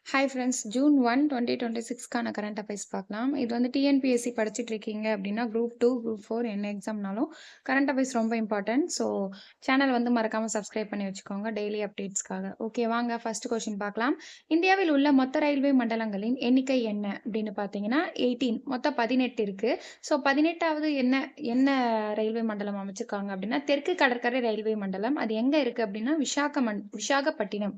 Hi friends. June 1, 2026க்கான current affairs பார்க்கலாம். இது வந்து டிஎன்பிஎஸ்சி படிச்சுட்டு இருக்கீங்க அப்படின்னா, குரூப் 2, குரூப் 4 என்ன எக்ஸாம்னாலும் கரண்ட் அஃபேர்ஸ் ரொம்ப இம்பார்ட்டன்ட். ஸோ சேனல் வந்து மறக்காம சப்ஸ்கிரைப் பண்ணி வச்சுக்கோங்க டெய்லி அப்டேட்ஸ்க்காக. ஓகே வாங்க ஃபர்ஸ்ட் கொஸ்டின் பார்க்கலாம். இந்தியாவில் உள்ள மொத்த ரயில்வே மண்டலங்களின் எண்ணிக்கை என்ன அப்படின்னு பார்த்தீங்கன்னா 18. மொத்தம் 18 இருக்கு. ஸோ 18வது என்ன என்ன ரயில்வே மண்டலம் அமைச்சிருக்காங்க அப்படின்னா, தெற்கு கடற்கரை ரயில்வே மண்டலம். அது எங்க இருக்கு அப்படின்னா விசாகப்பட்டினம்.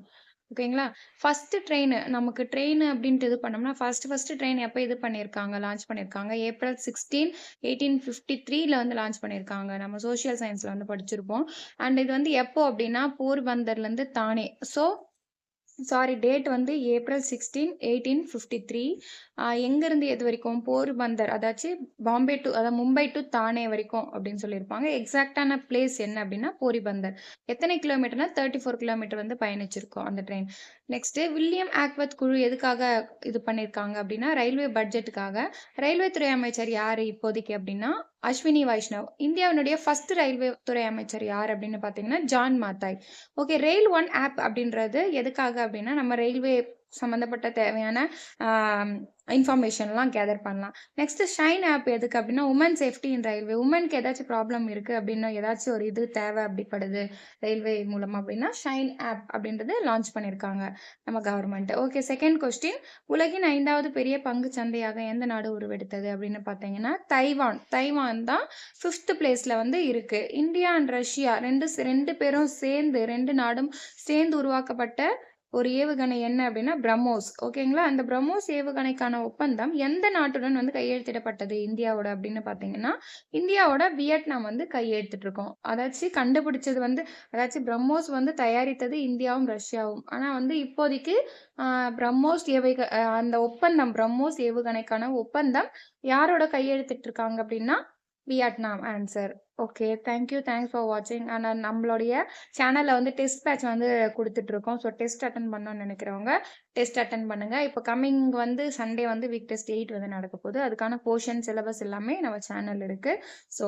ஓகேங்களா? ஃபர்ஸ்ட் ட்ரெயின் நமக்கு ட்ரெயின் அப்படின்ட்டு இது பண்ணோம்னா, ஃபர்ஸ்ட் ட்ரெயின் எப்ப இது பண்ணியிருக்காங்க, லான்ச் பண்ணியிருக்காங்க. ஏப்ரல் 16, 1853ல வந்து லான்ச் பண்ணியிருக்காங்க. நம்ம சோசியல் சயன்ஸ்ல வந்து படிச்சிருப்போம். அண்ட் இது வந்து எப்போ அப்படின்னா, போர்பந்தர்லேருந்து தானே. ஸோ சாரி டேட் வந்து ஏப்ரல் 16, 1853. எங்கேருந்து எது வரைக்கும்? போர்பந்தர் அதாச்சு பாம்பே டு அதாவது மும்பை டு தானே வரைக்கும் அப்படின்னு சொல்லியிருப்பாங்க. எக்ஸாக்டான பிளேஸ் என்ன அப்படின்னா போரிபந்தர். எத்தனை கிலோமீட்டர்னா 34 கிலோமீட்டர் வந்து பயணிச்சிருக்கோம் அந்த ட்ரெயின். நெக்ஸ்ட் வில்லியம் ஆக்வத் குழு எதுக்காக இது பண்ணியிருக்காங்க அப்படின்னா, ரயில்வே பட்ஜெட்டுக்காக. ரயில்வே துறை அமைச்சர் யாரு இப்போதைக்கு அப்படின்னா, அஸ்வினி வைஷ்ணவ். இந்தியாவினுடைய ஃபர்ஸ்ட் ரயில்வே துறை அமைச்சர் யார் அப்படின்னு பார்த்தீங்கன்னா, John Mathai. Okay, rail one app அப்படின்றது எதுக்காக அப்படின்னா, நம்ம ரயில்வே சம்மந்தப்பட்ட தேவையான இன்ஃபர்மேஷன்லாம் கேதர் பண்ணலாம். நெக்ஸ்ட் ஷைன் ஆப் எதுக்கு அப்படின்னா, உமன் சேஃப்டி இன் ரயில்வே. உமனுக்கு ஏதாச்சும் ப்ராப்ளம் இருக்கு அப்படின்னா, ஏதாச்சும் ஒரு இது தேவை அப்படிப்படுது ரயில்வே மூலமா அப்படின்னா, ஷைன் ஆப் அப்படின்றது லான்ச் பண்ணியிருக்காங்க நம்ம கவர்மெண்ட். Okay, second question. உலகின் 5வது பெரிய பங்கு சந்தையாக எந்த நாடு உருவெடுத்தது அப்படின்னு பார்த்தீங்கன்னா, தைவான். தைவான் தான் 5th பிளேஸ்ல வந்து இருக்கு. இந்தியா அண்ட் ரஷ்யா ரெண்டு பேரும் சேர்ந்து, ரெண்டு நாடும் சேர்ந்து உருவாக்கப்பட்ட ஒரு ஏவுகணை என்ன அப்படின்னா பிரம்மோஸ். ஓகேங்களா? அந்த பிரம்மோஸ் ஏவுகணைக்கான ஒப்பந்தம் எந்த நாட்டுடன் வந்து கையெழுத்திடப்பட்டது இந்தியாவோட அப்படின்னு பார்த்தீங்கன்னா, இந்தியாவோட வியட்நாம் வந்து கையெழுத்திட்டு இருக்கோம். அதாச்சும் கண்டுபிடிச்சது வந்து பிரம்மோஸ் வந்து தயாரித்தது இந்தியாவும் ரஷ்யாவும். ஆனா வந்து இப்போதைக்கு அந்த ஒப்பந்தம் பிரம்மோஸ் ஏவுகணைக்கான ஒப்பந்தம் யாரோட கையெழுத்திட்டு இருக்காங்க அப்படின்னா Vietnam answer. Okay, thanks for வாட்சிங். அண்ட் நம்மளுடைய சேனல்ல வந்து டெஸ்ட் பேட்ச் வந்து குடுத்துட்டுருக்கோம். ஸோ டெஸ்ட் அட்டெண்ட் பண்ணணும்னு நினைக்கிறவங்க டெஸ்ட் அட்டெண்ட் பண்ணுங்க. இப்போ கம்மிங் வந்து சண்டே வந்து வீக் டெஸ்ட் 8 வந்து நடக்க போகுது. அதுக்கான போர்ஷன் சிலபஸ் எல்லாமே நம்ம சேனல்ல இருக்கு. ஸோ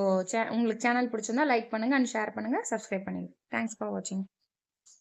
உங்களுக்கு சேனல் பிடிச்சிருந்தா லைக் பண்ணுங்க அண்ட் ஷேர் பண்ணுங்க, சப்ஸ்கிரைப் பண்ணுங்க. தேங்க்ஸ் ஃபார் வாட்சிங்.